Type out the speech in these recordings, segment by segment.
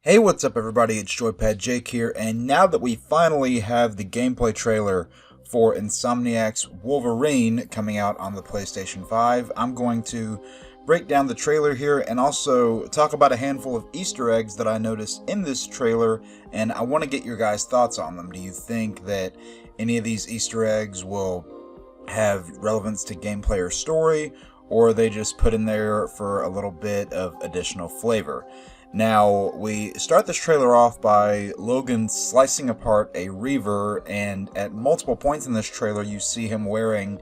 Hey, what's up everybody, it's JoypadJake here, and now that we finally have the gameplay trailer for Insomniac's Wolverine coming out on the PlayStation 5, I'm going to break down the trailer here and also talk about a handful of Easter eggs that I noticed in this trailer, and I want to get your guys' thoughts on them. Do you think that any of these Easter eggs will have relevance to gameplay or story, or are they just put in there for a little bit of additional flavor? Now, we start this trailer off by Logan slicing apart a Reaver, and at multiple points in this trailer you see him wearing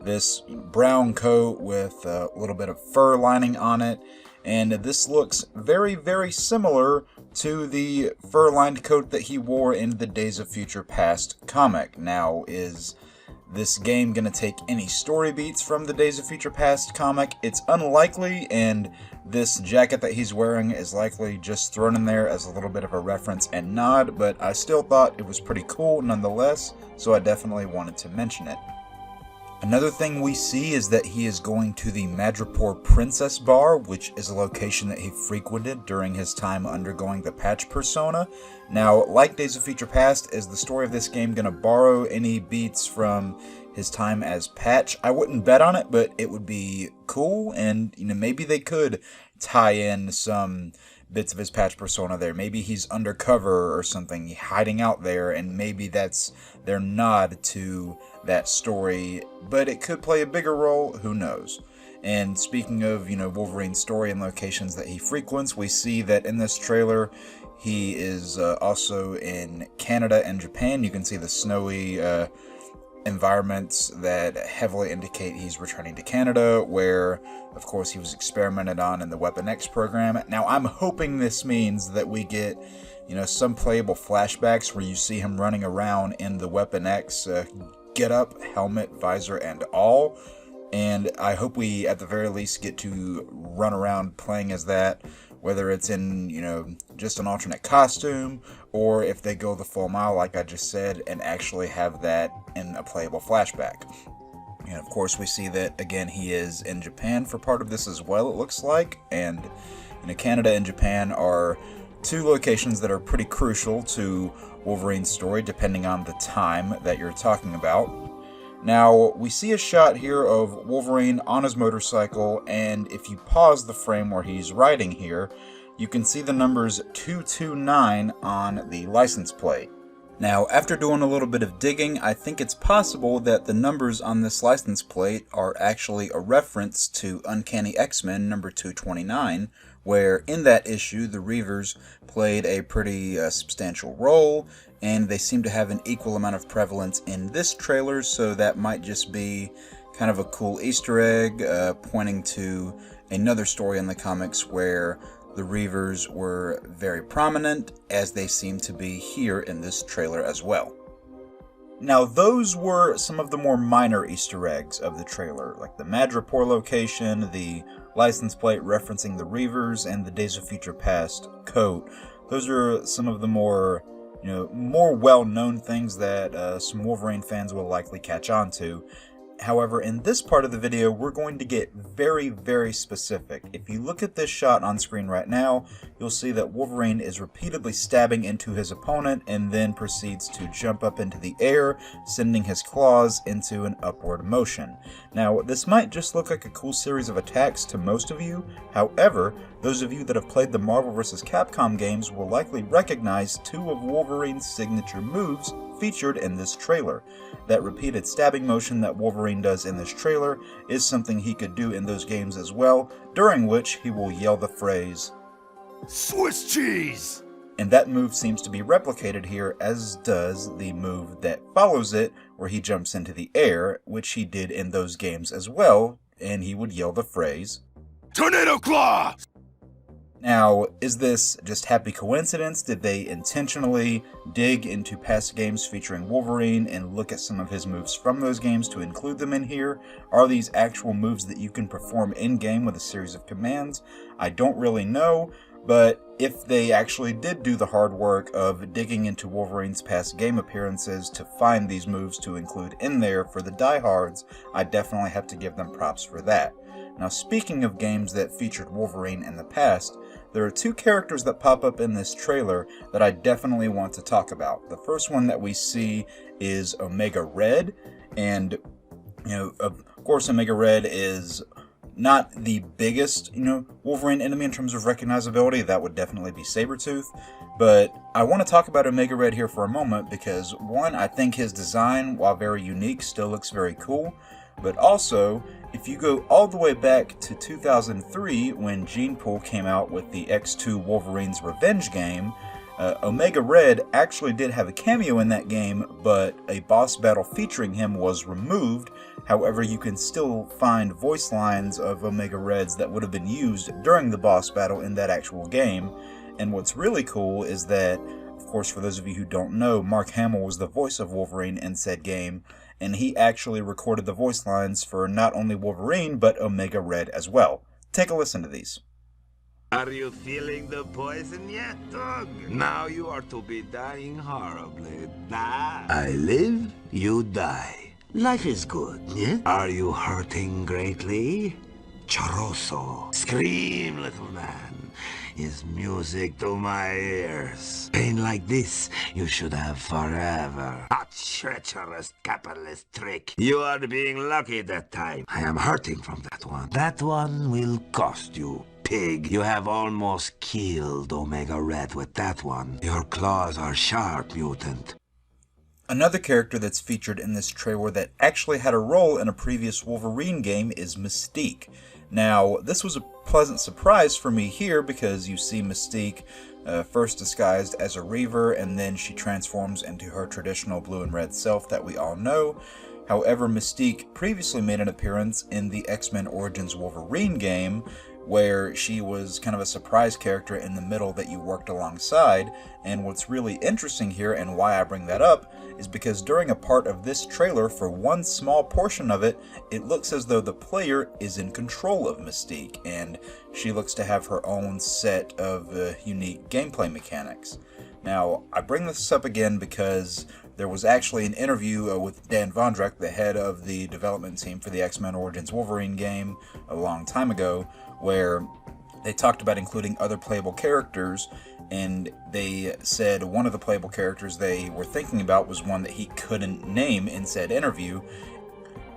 this brown coat with a little bit of fur lining on it, and this looks very, very similar to the fur-lined coat that he wore in the Days of Future Past comic. Now, is this game going to take any story beats from the Days of Future Past comic? It's unlikely, and this jacket that he's wearing is likely just thrown in there as a little bit of a reference and nod, but I still thought it was pretty cool nonetheless, so I definitely wanted to mention it. Another thing we see is that he is going to the Madripoor Princess Bar, which is a location that he frequented during his time undergoing the Patch persona. Now, like Days of Future Past, is the story of this game going to borrow any beats from his time as Patch? I wouldn't bet on it, but it would be cool, and maybe they could tie in some bits of his Patch persona there. Maybe he's undercover or something, hiding out there, and maybe that's their nod to that story, but it could play a bigger role, who knows. And speaking of, Wolverine's story and locations that he frequents, we see that in this trailer he is also in Canada and Japan. You can see the snowy environments that heavily indicate he's returning to Canada, where of course he was experimented on in the Weapon X program. Now I'm hoping this means that we get some playable flashbacks where you see him running around in the Weapon X get up, helmet, visor, and all, and I hope we at the very least get to run around playing as that, whether it's in just an alternate costume, or if they go the full mile like I just said and actually have that in a playable flashback. And of course we see that again he is in Japan for part of this as well, it looks like, and Canada and Japan are two locations that are pretty crucial to Wolverine's story depending on the time that you're talking about. Now, we see a shot here of Wolverine on his motorcycle, and if you pause the frame where he's riding here, you can see the numbers 229 on the license plate. Now, after doing a little bit of digging, I think it's possible that the numbers on this license plate are actually a reference to Uncanny X-Men number 229, where in that issue the Reavers played a pretty substantial role, and they seem to have an equal amount of prevalence in this trailer, so that might just be kind of a cool Easter egg pointing to another story in the comics where the Reavers were very prominent, as they seem to be here in this trailer as well. Now, those were some of the more minor Easter eggs of the trailer, like the Madripoor location, the license plate referencing the Reavers, and the Days of Future Past coat. Those are some of the more well-known things that some Wolverine fans will likely catch on to. However, in this part of the video, we're going to get very, very specific. If you look at this shot on screen right now, you'll see that Wolverine is repeatedly stabbing into his opponent and then proceeds to jump up into the air, sending his claws into an upward motion. Now, this might just look like a cool series of attacks to most of you. However, those of you that have played the Marvel vs. Capcom games will likely recognize two of Wolverine's signature moves featured in this trailer. That repeated stabbing motion that Wolverine does in this trailer is something he could do in those games as well, during which he will yell the phrase, "Swiss cheese!" And that move seems to be replicated here, as does the move that follows it, where he jumps into the air, which he did in those games as well, and he would yell the phrase, "Tornado Claw!" Now, is this just happy coincidence? Did they intentionally dig into past games featuring Wolverine and look at some of his moves from those games to include them in here? Are these actual moves that you can perform in-game with a series of commands? I don't really know, but if they actually did do the hard work of digging into Wolverine's past game appearances to find these moves to include in there for the diehards, I definitely have to give them props for that. Now, speaking of games that featured Wolverine in the past, there are two characters that pop up in this trailer that I definitely want to talk about. The first one that we see is Omega Red, and of course Omega Red is not the biggest, Wolverine enemy in terms of recognizability. That would definitely be Sabretooth. But I want to talk about Omega Red here for a moment because, one, I think his design, while very unique, still looks very cool. But also, if you go all the way back to 2003 when Gene Pool came out with the X2 Wolverine's Revenge game, Omega Red actually did have a cameo in that game, but a boss battle featuring him was removed. However, you can still find voice lines of Omega Reds that would have been used during the boss battle in that actual game. And what's really cool is that, of course, for those of you who don't know, Mark Hamill was the voice of Wolverine in said game, and he actually recorded the voice lines for not only Wolverine, but Omega Red as well. Take a listen to these. Are you feeling the poison yet, dog? Now you are to be dying horribly. I live, you die. Life is good, yeah? Are you hurting greatly? Choroso. Scream, little man. Is music to my ears. Pain like this you should have forever. A treacherous capitalist trick. You are being lucky that time. I am hurting from that one. That one will cost you. Pig, you have almost killed Omega Red with that one. Your claws are sharp, mutant. Another character that's featured in this trailer that actually had a role in a previous Wolverine game is Mystique. Now, this was a pleasant surprise for me here because you see Mystique first disguised as a Reaver, and then she transforms into her traditional blue and red self that we all know. However, Mystique previously made an appearance in the X-Men Origins Wolverine game, where she was kind of a surprise character in the middle that you worked alongside. And what's really interesting here, and why I bring that up, is because during a part of this trailer, for one small portion of it, it looks as though the player is in control of Mystique, and she looks to have her own set of unique gameplay mechanics. Now, I bring this up again because there was actually an interview with Dan Vondrak, the head of the development team for the X-Men Origins Wolverine game, a long time ago, where they talked about including other playable characters, and they said one of the playable characters they were thinking about was one that he couldn't name in said interview.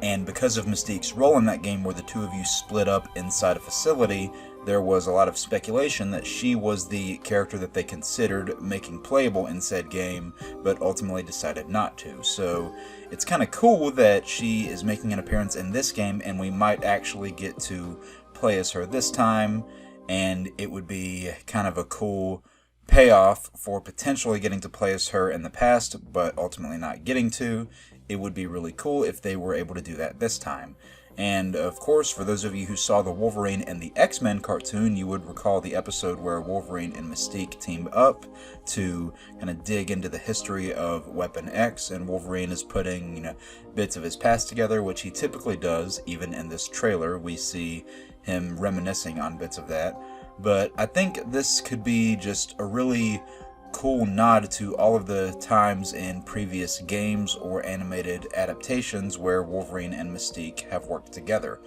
And because of Mystique's role in that game where the two of you split up inside a facility, there was a lot of speculation that she was the character that they considered making playable in said game, but ultimately decided not to. So it's kind of cool that she is making an appearance in this game, and we might actually get to play as her this time, and it would be kind of a cool payoff for potentially getting to play as her in the past, but ultimately not getting to. It would be really cool if they were able to do that this time. And of course, for those of you who saw the Wolverine and the X-Men cartoon, you would recall the episode where Wolverine and Mystique teamed up to kind of dig into the history of Weapon X, and Wolverine is putting, bits of his past together, which he typically does. Even in this trailer, we see him reminiscing on bits of that. But I think this could be just a really cool nod to all of the times in previous games or animated adaptations where Wolverine and Mystique have worked together.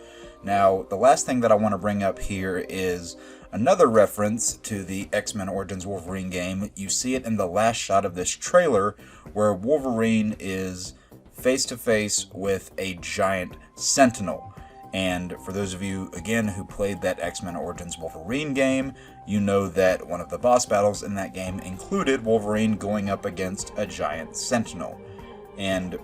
Now, the last thing that I want to bring up here is another reference to the X-Men Origins Wolverine game. You see it in the last shot of this trailer where Wolverine is face to face with a giant Sentinel. And for those of you, again, who played that X-Men Origins Wolverine game, you know that one of the boss battles in that game included Wolverine going up against a giant Sentinel. And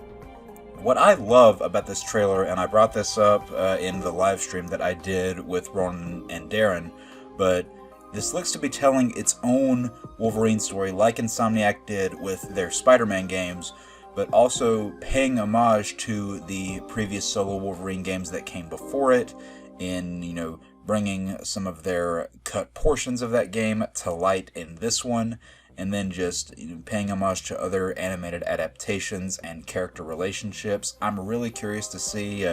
what I love about this trailer, and I brought this up in the live stream that I did with Ronan and Darren, but this looks to be telling its own Wolverine story like Insomniac did with their Spider-Man games, but also paying homage to the previous solo Wolverine games that came before it in, bringing some of their cut portions of that game to light in this one, and then just paying homage to other animated adaptations and character relationships. I'm really curious to see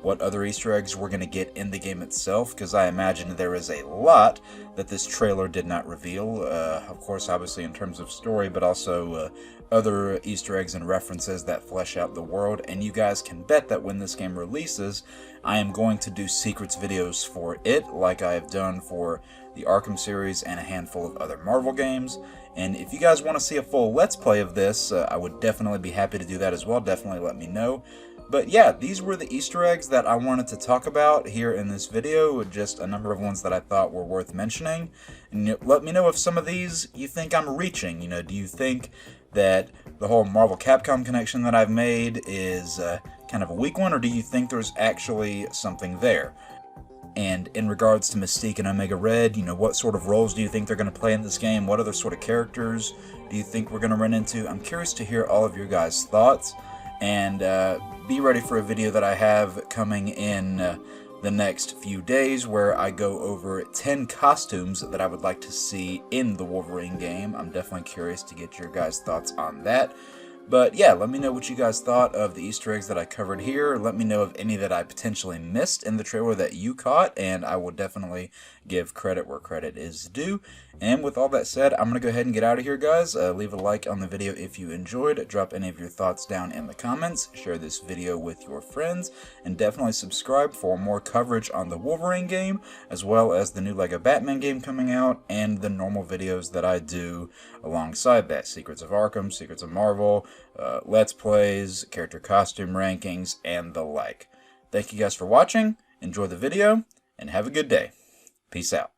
what other Easter eggs we're going to get in the game itself, because I imagine there is a lot that this trailer did not reveal. Of course, obviously in terms of story, but also other Easter eggs and references that flesh out the world. And you guys can bet that when this game releases, I am going to do secrets videos for it, like I have done for the Arkham series and a handful of other Marvel games. And if you guys want to see a full Let's Play of this, I would definitely be happy to do that as well. Definitely let me know. But yeah, these were the Easter eggs that I wanted to talk about here in this video, just a number of ones that I thought were worth mentioning. And let me know if some of these you think I'm reaching. You know, do you think that the whole Marvel Capcom connection that I've made is kind of a weak one, or do you think there's actually something there? And in regards to Mystique and Omega Red, you know, what sort of roles do you think they're going to play in this game? What other sort of characters do you think we're going to run into? I'm curious to hear all of your guys' thoughts. And be ready for a video that I have coming in the next few days where I go over 10 costumes that I would like to see in the Wolverine game. I'm definitely curious to get your guys' thoughts on that. But yeah, let me know what you guys thought of the Easter eggs that I covered here. Let me know of any that I potentially missed in the trailer that you caught, and I will definitely give credit where credit is due. And with all that said, I'm going to go ahead and get out of here, guys. Leave a like on the video if you enjoyed. Drop any of your thoughts down in the comments. Share this video with your friends. And definitely subscribe for more coverage on the Wolverine game, as well as the new LEGO Batman game coming out, and the normal videos that I do alongside that. Secrets of Arkham, Secrets of Marvel, Let's Plays, character costume rankings, and the like. Thank you guys for watching. Enjoy the video, and have a good day. Peace out.